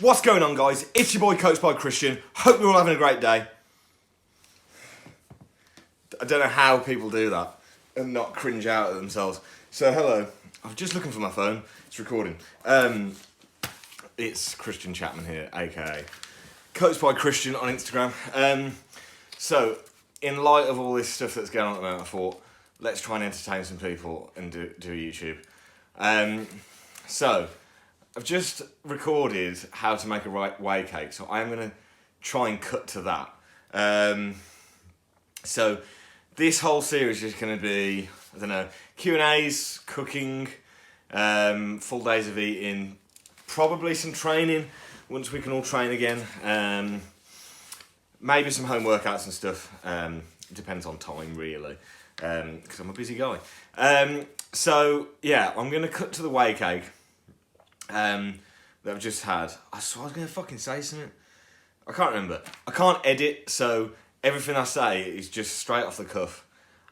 What's going on, guys? It's your boy, Coached by Christian. Hope you're all having a great day. I don't know how people do that and not cringe out at themselves. So, hello. I'm just looking for my phone. It's recording. It's Christian Chapman here, aka Coached by Christian on Instagram. So, in light of all this stuff that's going on at the moment, I thought, let's try and entertain some people and do YouTube. So, I've just recorded how to make a whey cake, so I'm going to try and cut to that. So, this whole series is going to be, I don't know, Q&As, cooking, full days of eating, probably some training once we can all train again. Maybe some home workouts and stuff. It depends on time, really, because I'm a busy guy. So, yeah, I'm going to cut to the whey cake that I've just had. I was going to fucking say something. I can't remember. I can't edit, so everything I say is just straight off the cuff,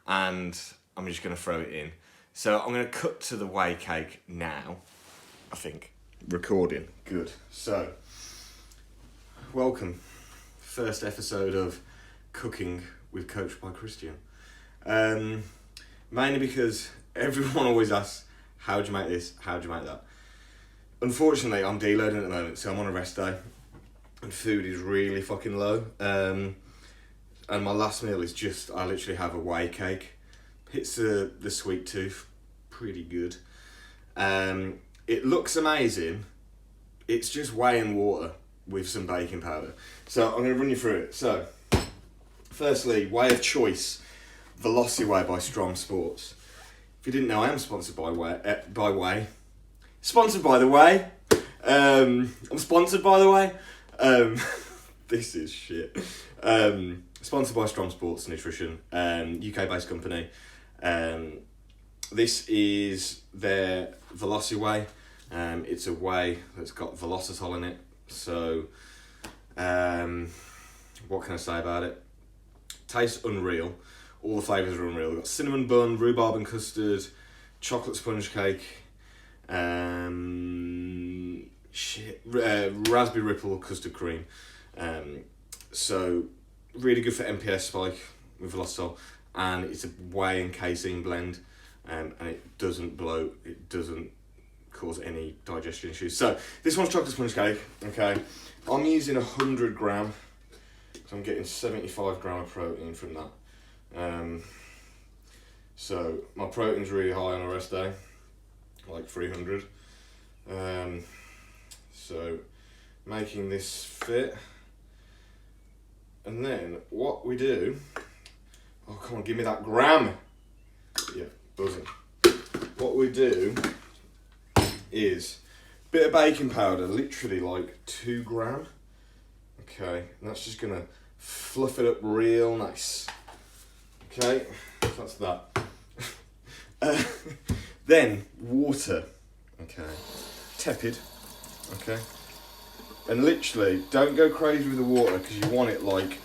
and I'm just going to throw it in. So I'm going to cut to the whey cake now, I think. Recording. Good. So, welcome. First episode of Cooking with Coached by Christian. Mainly because everyone always asks, how do you make this? How do you make that? Unfortunately, I'm deloading at the moment, so I'm on a rest day, and food is really fucking low. And my last meal is just, I literally have a whey cake. Hits the sweet tooth pretty good. It looks amazing. It's just whey and water with some baking powder. So I'm going to run you through it. So, firstly, whey of choice, Velocity Whey by Strom Sports. If you didn't know, I am sponsored by Whey. Sponsored by the Whey. I'm sponsored by the Whey. This is shit. Sponsored by Strom Sports Nutrition, UK-based company. This is their Velocity Whey. It's a whey that's got velocitol in it. So, what can I say about it? Tastes unreal. All the flavours are unreal. We've got cinnamon bun, rhubarb and custard, chocolate sponge cake, raspberry ripple custard cream. So really good for MPS spike with velocitol, and it's a whey and casein blend, and it doesn't bloat, it doesn't cause any digestion issues. So this one's chocolate sponge cake. Okay, I'm using 100 gram, so I'm getting 75 gram of protein from that. So my protein's really high on a rest day, like 300. So making this fit, and then what we do, oh come on, give me that gram. Yeah, buzzing. What we do is a bit of baking powder, literally like 2 gram. Okay, and that's just gonna fluff it up real nice. Okay, that's that. Then water. Okay, tepid. Okay, and literally don't go crazy with the water because you want it like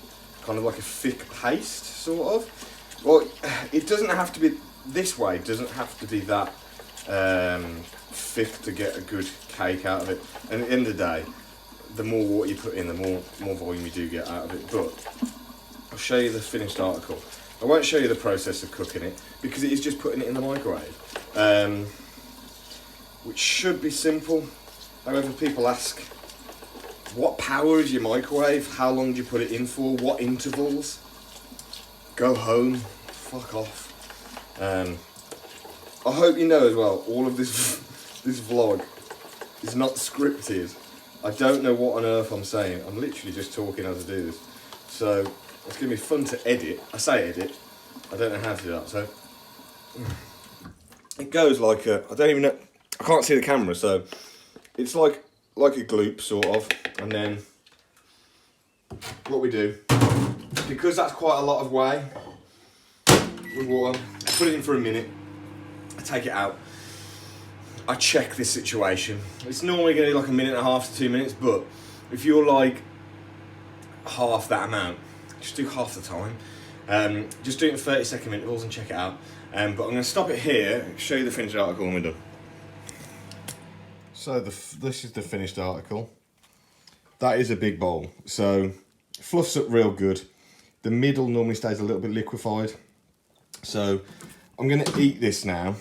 kind of like a thick paste sort of. Well, it doesn't have to be this way. It doesn't have to be that thick to get a good cake out of it. And at the end of the day, the more water you put in, the more volume you do get out of it. But I'll show you the finished article. I won't show you the process of cooking it because it is just putting it in the microwave, which should be simple. However, people ask, what power is your microwave? How long do you put it in for? What intervals? Go home. Fuck off. I hope you know as well, all of this vlog is not scripted. I don't know what on earth I'm saying. I'm literally just talking as I do this. So it's going to be fun to edit. I say edit. I don't know how to do that. So it goes like a, I don't even know, I can't see the camera, so it's like a gloop sort of. And then what we do, because that's quite a lot of whey with water, I put it in for a minute, I take it out, I check this situation. It's normally going to be like 1.5 minutes to 2 minutes, but if you're like half that amount, just do half the time. Just do it in 30-second intervals and check it out. But I'm going to stop it here, show you the finished article when we're done. So this is the finished article. that is a big bowl. So fluffs up real good. The middle normally stays a little bit liquefied. So I'm going to eat this now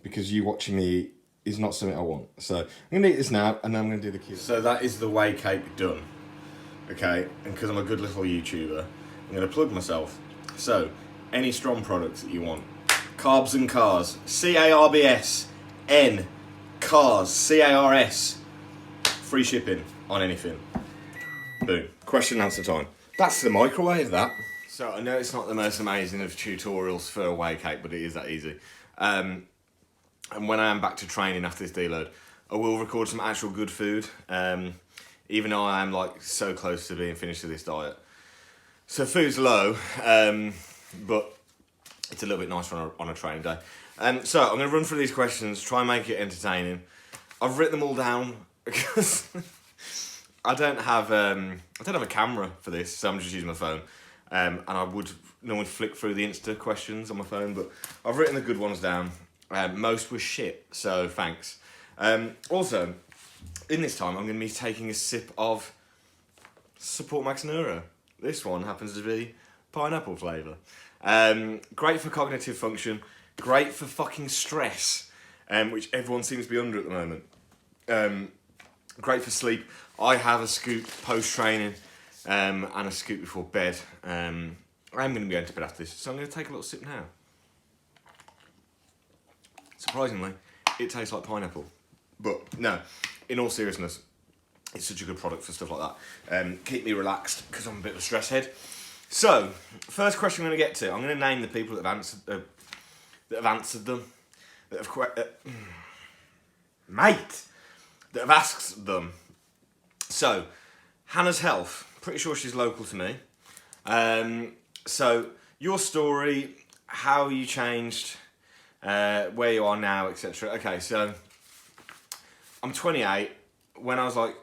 because you watching me eat is not something I want. So I'm going to eat this now and then I'm going to do the cue. So that is the whey cake done. Okay, and because I'm a good little YouTuber, I'm going to plug myself. So, any Strom products that you want. Carbsncars, C-A-R-B-S-N, Cars, C-A-R-S. Free shipping on anything. Boom. Question and answer time. That's the microwave, that. So, I know it's not the most amazing of tutorials for a whey cake, but it is that easy. And when I am back to training after this deload, I will record some actual good food. Even though I am like so close to being finished with this diet. So food's low, but it's a little bit nicer on a training day. So I'm going to run through these questions, try and make it entertaining. I've written them all down because I don't have a camera for this, so I'm just using my phone. And I would normally flick through the Insta questions on my phone, but I've written the good ones down. Most were shit, so thanks. Also, in this time, I'm going to be taking a sip of Support Max Neuro. This one happens to be pineapple flavour. Great for cognitive function. Great for fucking stress, which everyone seems to be under at the moment. Great for sleep. I have a scoop post-training and a scoop before bed. I am going to be going to bed after this, so I'm going to take a little sip now. Surprisingly, it tastes like pineapple. But no, in all seriousness, it's such a good product for stuff like that. Keep me relaxed because I'm a bit of a stress head. So, first question I'm going to get to. I'm going to name the people that have answered them. That have asked them. So, Hannah's Health. Pretty sure she's local to me. So, your story, how you changed, where you are now, etc. Okay, so I'm 28. When I was like,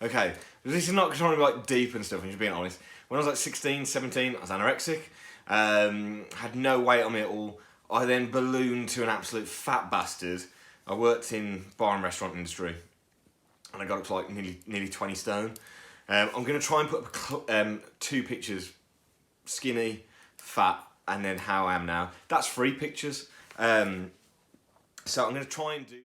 okay, this is not trying to be like deep and stuff, I'm just being honest. When I was like 16, 17, I was anorexic, had no weight on me at all. I then ballooned to an absolute fat bastard. I worked in bar and restaurant industry, and I got up to like nearly 20 stone. I'm going to try and put up 2 pictures, skinny, fat, and then how I am now. That's 3 pictures. So I'm going to try and do...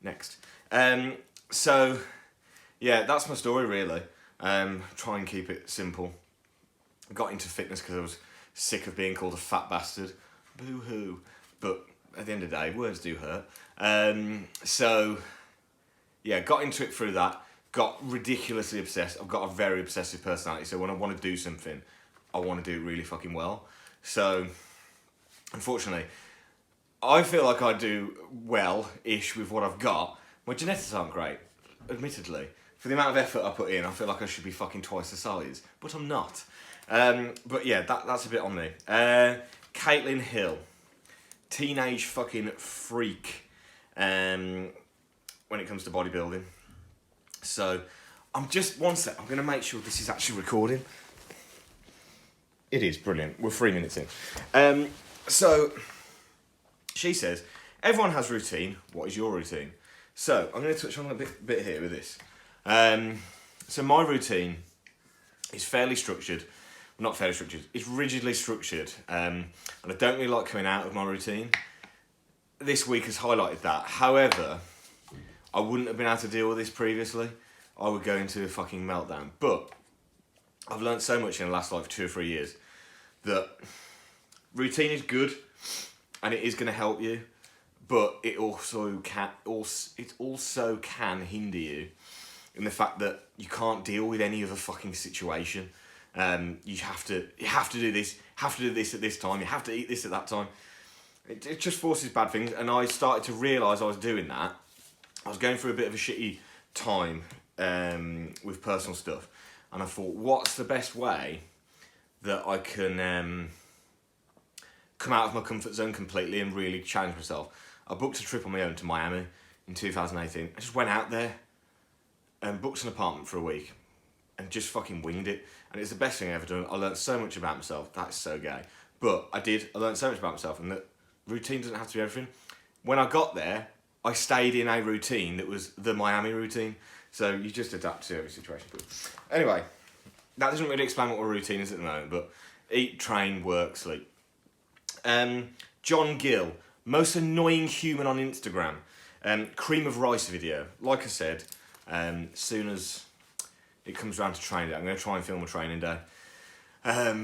Next. So, yeah, that's my story really. Try and keep it simple. Got into fitness because I was sick of being called a fat bastard. Boo-hoo. But at the end of the day, words do hurt. So, yeah, got into it through that. Got ridiculously obsessed. I've got a very obsessive personality, so when I want to do something, I want to do it really fucking well. So, unfortunately, I feel like I do well-ish with what I've got. My genetics aren't great, admittedly. For the amount of effort I put in, I feel like I should be fucking twice the size, but I'm not. But yeah, that's a bit on me. Caitlin Hill, teenage fucking freak when it comes to bodybuilding. So, I'm just, one sec, I'm going to make sure this is actually recording. It is, brilliant. We're 3 minutes in. So... She says, everyone has routine. What is your routine? So, I'm going to touch on a bit here with this. So, my routine is fairly structured. Not fairly structured. It's rigidly structured. And I don't really like coming out of my routine. This week has highlighted that. However, I wouldn't have been able to deal with this previously. I would go into a fucking meltdown. But I've learned so much in the last like 2 or 3 years that routine is good. And it is going to help you, but it also can hinder you in the fact that you can't deal with any other fucking situation. You have to do this, have to do this at this time, you have to eat this at that time. It just forces bad things, and I started to realise I was doing that. I was going through a bit of a shitty time with personal stuff, and I thought, what's the best way that I can come out of my comfort zone completely and really challenge myself? I booked a trip on my own to Miami in 2018. I just went out there and booked an apartment for a week and just fucking winged it. And it's the best thing I've ever done. I learned so much about myself. That's so gay. But I learned so much about myself, and that routine doesn't have to be everything. When I got there, I stayed in a routine that was the Miami routine. So you just adapt to every situation. But anyway, that doesn't really explain what a routine is at the moment, but eat, train, work, sleep. John Gill, most annoying human on Instagram. Cream of rice video. Like I said, soon as it comes around to training day, I'm going to try and film a training day.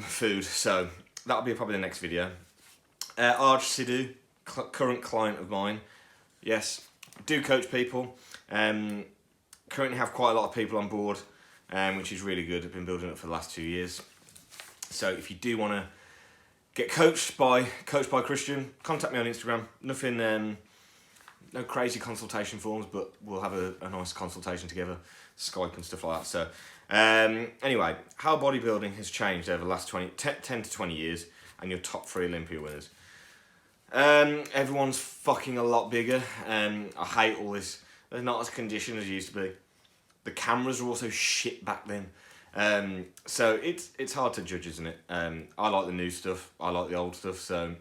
Food, so that'll be probably the next video. Arj Sidhu, current client of mine. Yes, do coach people. Currently have quite a lot of people on board, which is really good. I've been building it for the last 2 years. So if you do want to get coached by Christian, contact me on Instagram. Nothing, no crazy consultation forms, but we'll have a nice consultation together, Skype and stuff like that. So anyway, how bodybuilding has changed over the last 10 to 20 years, and your top 3 Olympia winners. Everyone's fucking a lot bigger. I hate all this. They're not as conditioned as it used to be. The cameras were also shit back then. So it's hard to judge, isn't it? I like the new stuff. I like the old stuff. So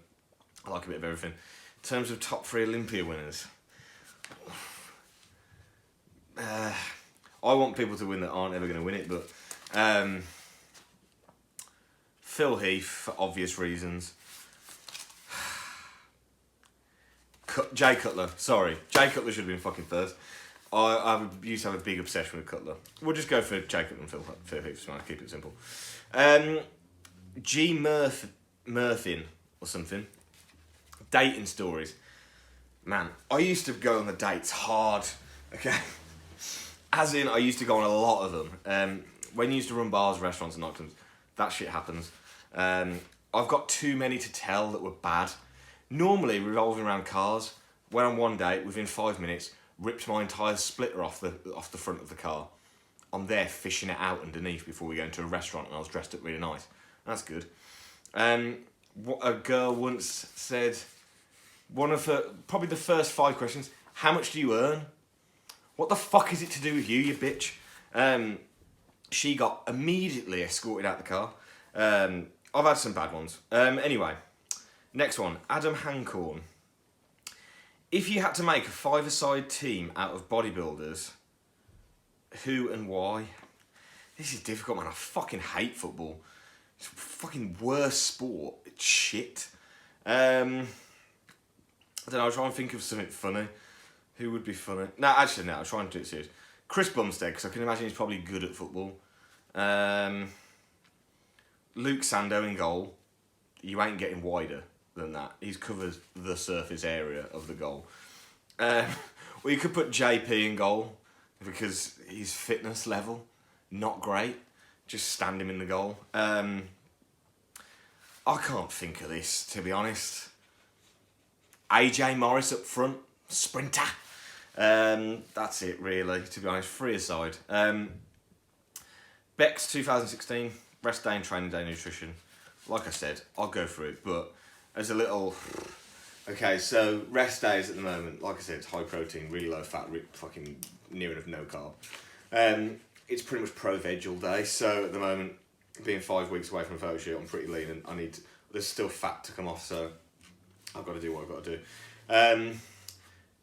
I like a bit of everything. In terms of top 3 Olympia winners, I want people to win that aren't ever going to win it, but Phil Heath, for obvious reasons. Jay Cutler, sorry. Jay Cutler should have been fucking first. I used to have a big obsession with Cutler. We'll just go for Jay Cutler and Phil Heath, so I'll keep it simple. G. Murthin, or something. Dating stories. Man, I used to go on the dates hard, okay? As in, I used to go on a lot of them. When you used to run bars, restaurants and nightclubs, that shit happens. I've got too many to tell that were bad. Normally revolving around cars. Went on one date, within 5 minutes, ripped my entire splitter off the front of the car. I'm there fishing it out underneath before we go into a restaurant, and I was dressed up really nice. That's good. What a girl once said, one of her, probably the first 5 questions, how much do you earn? What the fuck is it to do with you bitch? She got immediately escorted out the car. I've had some bad ones. Anyway, next one, Adam Hancorn. If you had to make a 5-a-side team out of bodybuilders, who and why? This is difficult, man. I fucking hate football. It's a fucking worst sport. It's shit. I don't know, I'll try and think of something funny. Who would be funny? No, actually, no, I'll try and do it serious. Chris Bumstead, because I can imagine he's probably good at football. Luke Sando in goal. You ain't getting wider than that. He's covered the surface area of the goal. Well, you could put JP in goal, because his fitness level, not great. Just stand him in the goal. I can't think of this, to be honest. AJ Morris up front, sprinter. That's it, really, to be honest. 3-a-side. Beck's 2016, rest day and training day nutrition. Like I said, I'll go through it, but as a little... Okay, so rest days at the moment, like I said, it's high protein, really low fat, fucking near enough no carb. It's pretty much pro-veg all day, so at the moment, being 5 weeks away from a photo shoot, I'm pretty lean and there's still fat to come off, so I've got to do what I've got to do.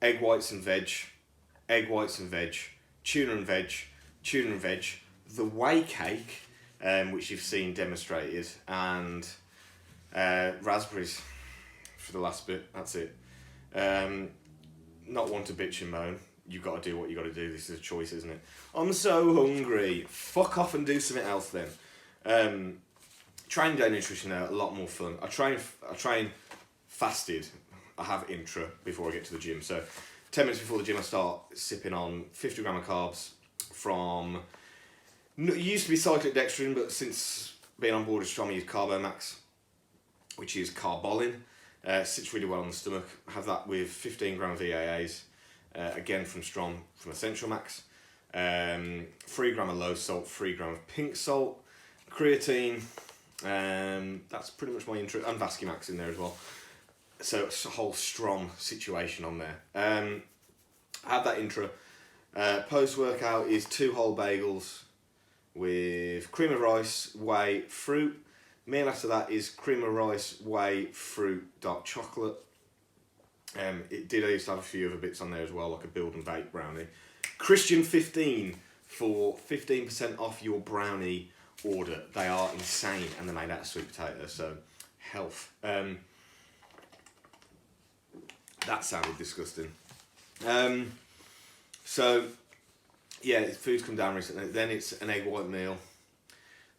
Egg whites and veg, tuna and veg, the whey cake, which you've seen demonstrated, and raspberries for the last bit. That's it. Not one to bitch and moan. You've got to do what you got to do. This is a choice, isn't it? I'm so hungry. Fuck off and do something else then. Training day nutrition now, a lot more fun. I train fasted. I have intra before I get to the gym. So 10 minutes before the gym, I start sipping on 50 gram of carbs from... It used to be cyclic dextrin, but since being on board with Strom, I use Carbomax, which is carbolin. Sits really well on the stomach. I have that with 15 gram of EAAs, again from Strom, from Essential Max. 3 gram of low salt, 3 gram of pink salt, creatine. That's pretty much my intro, and Vascumax in there as well. So it's a whole Strom situation on there. I had that intro. Post-workout is 2 whole bagels with cream of rice, whey, fruit. Meal after that is cream of rice, whey, fruit, dark chocolate. It did. I used to have a few other bits on there as well, like a build and bake brownie. Christian 15 for 15% off your brownie order. They are insane, and they're made out of sweet potato, so health. That sounded disgusting. So yeah, food's come down recently. Then it's an egg white meal.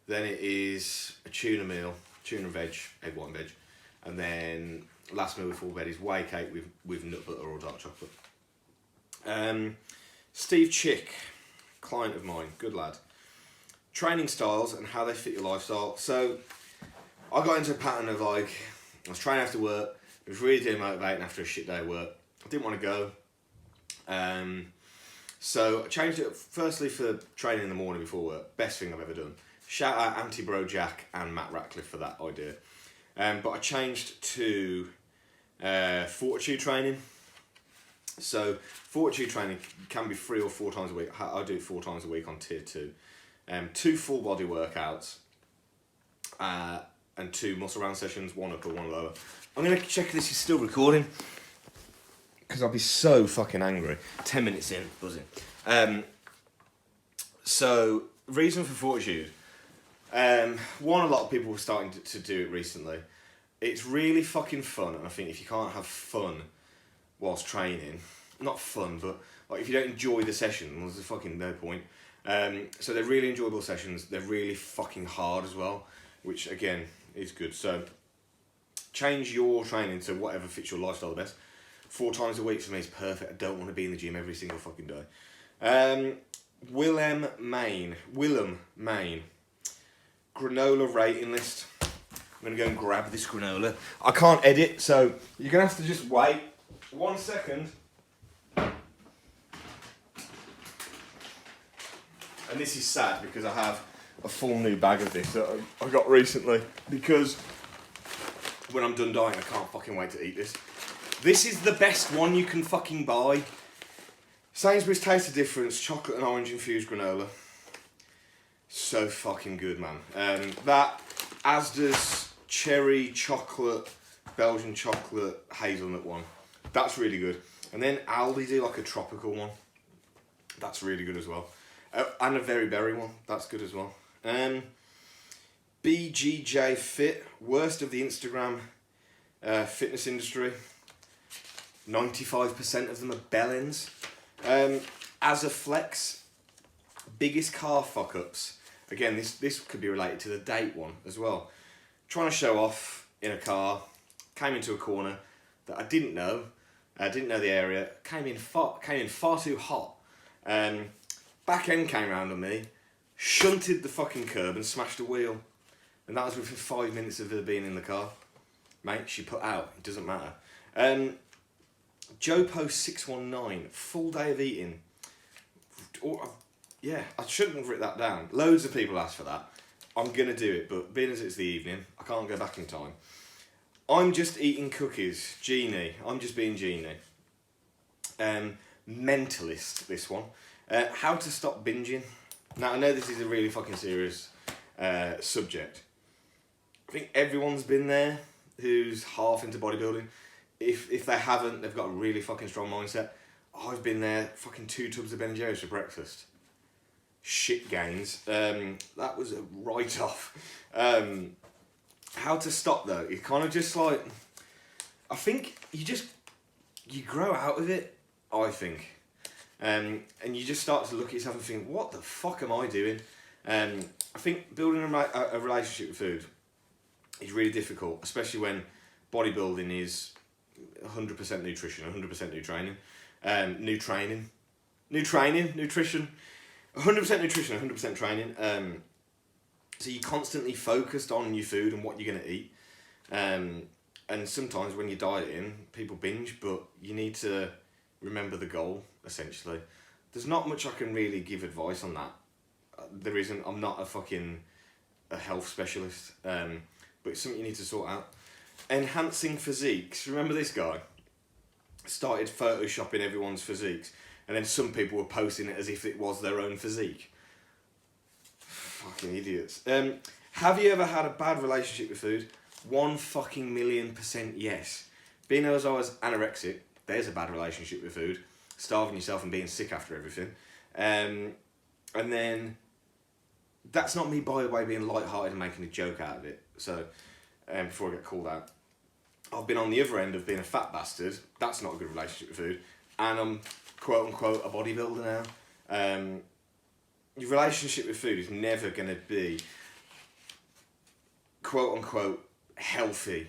Then it is a tuna meal, tuna and veg, egg white and veg, and then last meal before bed is whey cake with nut butter or dark chocolate. Steve Chick, client of mine, good lad. Training styles and how they fit your lifestyle. So I got into a pattern of I was training after work. It was really demotivating after a shit day of work. I didn't want to go. So I changed it firstly for training in the morning before work. Best thing I've ever done. Shout out Anti-Bro Jack and Matt Ratcliffe for that idea. But I changed to fortitude training. So fortitude training can be 3 or 4 times a week. I do it 4 times a week on tier 2. 2 full body workouts and 2 muscle round sessions, 1 upper, 1 lower. I'm going to check if this is still recording because I'll be so fucking angry. 10 minutes in, buzzing. So reason for fortitude. One, a lot of people were starting to do it recently. It's really fucking fun, and I think if you can't have fun whilst training, not fun, but like if you don't enjoy the session, well, there's fucking no point. So they're really enjoyable sessions. They're really fucking hard as well, which again is good. So change your training to whatever fits your lifestyle the best. 4 times a week for me is perfect. I don't want to be in the gym every single fucking day. Willem Maine. Granola rating list. I'm going to go and grab this granola. I can't edit, so you're going to have to just wait 1 second. And this is sad because I have a full new bag of this that I got recently because when I'm done dieting, I can't fucking wait to eat this. This is the best one you can fucking buy. Sainsbury's Taste of Difference chocolate and orange infused granola. So fucking good, man. That, Asda's cherry chocolate, Belgian chocolate hazelnut one. That's really good. And then Aldi do like a tropical one. That's really good as well. And a very berry one. That's good as well. BGJ Fit, worst of the Instagram fitness industry. 95% of them are bell-ends. As a flex, biggest car fuck-ups. Again, this could be related to the date one as well. Trying to show off in a car, came into a corner that I didn't know. I didn't know the area. Came in far too hot. Back end came round on me, shunted the fucking curb and smashed a wheel. And that was within 5 minutes of her being in the car. Mate, she put out. It doesn't matter. JoPo619, full day of eating. Yeah, I shouldn't have written that down. Loads of people asked for that. I'm going to do it, but being as it's the evening, I can't go back in time. I'm just eating cookies. Genie. I'm just being Genie. Mentalist, this one. How to stop binging. Now, I know this is a really fucking serious subject. I think everyone's been there who's half into bodybuilding. If they haven't, they've got a really fucking strong mindset. I've been there, fucking 2 tubs of Ben & Jerry's for breakfast. Shit gains. That was a write-off. How to stop though? It's kind of just like, I think you grow out of it, I think. And you just start to look at yourself and think, what the fuck am I doing? I think building a relationship with food is really difficult, especially when bodybuilding is 100% nutrition, 100% nutrition. 100% nutrition, 100% training. So you're constantly focused on your food and what you're going to eat. And sometimes when you're dieting, people binge, but you need to remember the goal, essentially. There's not much I can really give advice on that. There isn't. I'm not a health specialist, but it's something you need to sort out. Enhancing physiques. Remember this guy? Started photoshopping everyone's physiques. and then some people were posting it as if it was their own physique. Fucking idiots. Have you ever had a bad relationship with food? 1,000,000% yes. Being as I was anorexic, there's a bad relationship with food. Starving yourself and being sick after everything. And then, that's not me, by the way, being light-hearted and making a joke out of it. So, before I get called out. I've been on the other end of being a fat bastard. That's not a good relationship with food. And I'm, quote-unquote, a bodybuilder now. Your relationship with food is never going to be, quote-unquote, healthy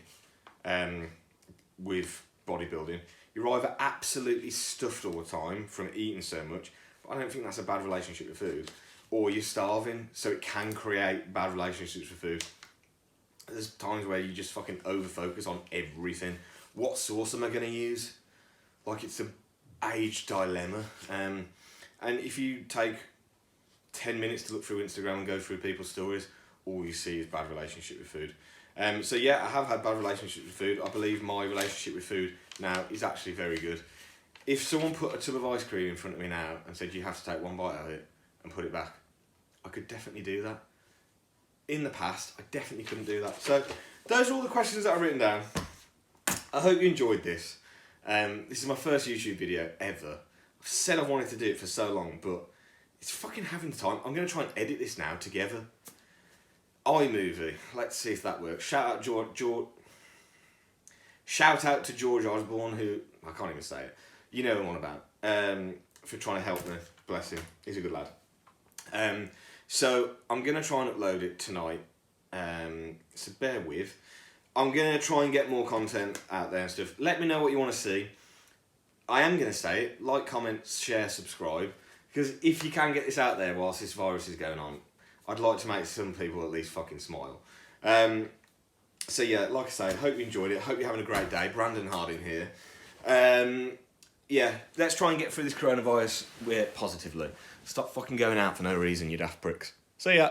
with bodybuilding. You're either absolutely stuffed all the time from eating so much, but I don't think that's a bad relationship with food, or you're starving, so it can create bad relationships with food. There's times where you just fucking over-focus on everything. What sauce am I going to use? Like, it's an age dilemma. And if you take 10 minutes to look through Instagram and go through people's stories, all you see is bad relationship with food. So yeah, I have had bad relationships with food. I believe my relationship with food now is actually very good. If someone put a tub of ice cream in front of me now and said you have to take one bite out of it and put it back, I could definitely do that. In the past, I definitely couldn't do that. So those are all the questions that I've written down. I hope you enjoyed this. This is my first YouTube video ever. I've said I've wanted to do it for so long, but it's fucking having the time. I'm going to try and edit this now together. iMovie. Let's see if that works. Shout out to George Osborne, who, I can't even say it. You know what I'm on about. For trying to help me. Bless him. He's a good lad. So I'm going to try and upload it tonight. So bear with. I'm going to try and get more content out there and stuff. Let me know what you want to see. I am going to say it. Like, comment, share, subscribe. Because if you can get this out there whilst this virus is going on, I'd like to make some people at least fucking smile. So yeah, like I say, hope you enjoyed it. Hope you're having a great day. Brandon Harding here. Yeah, let's try and get through this coronavirus positively. Stop fucking going out for no reason, you daft pricks. See ya.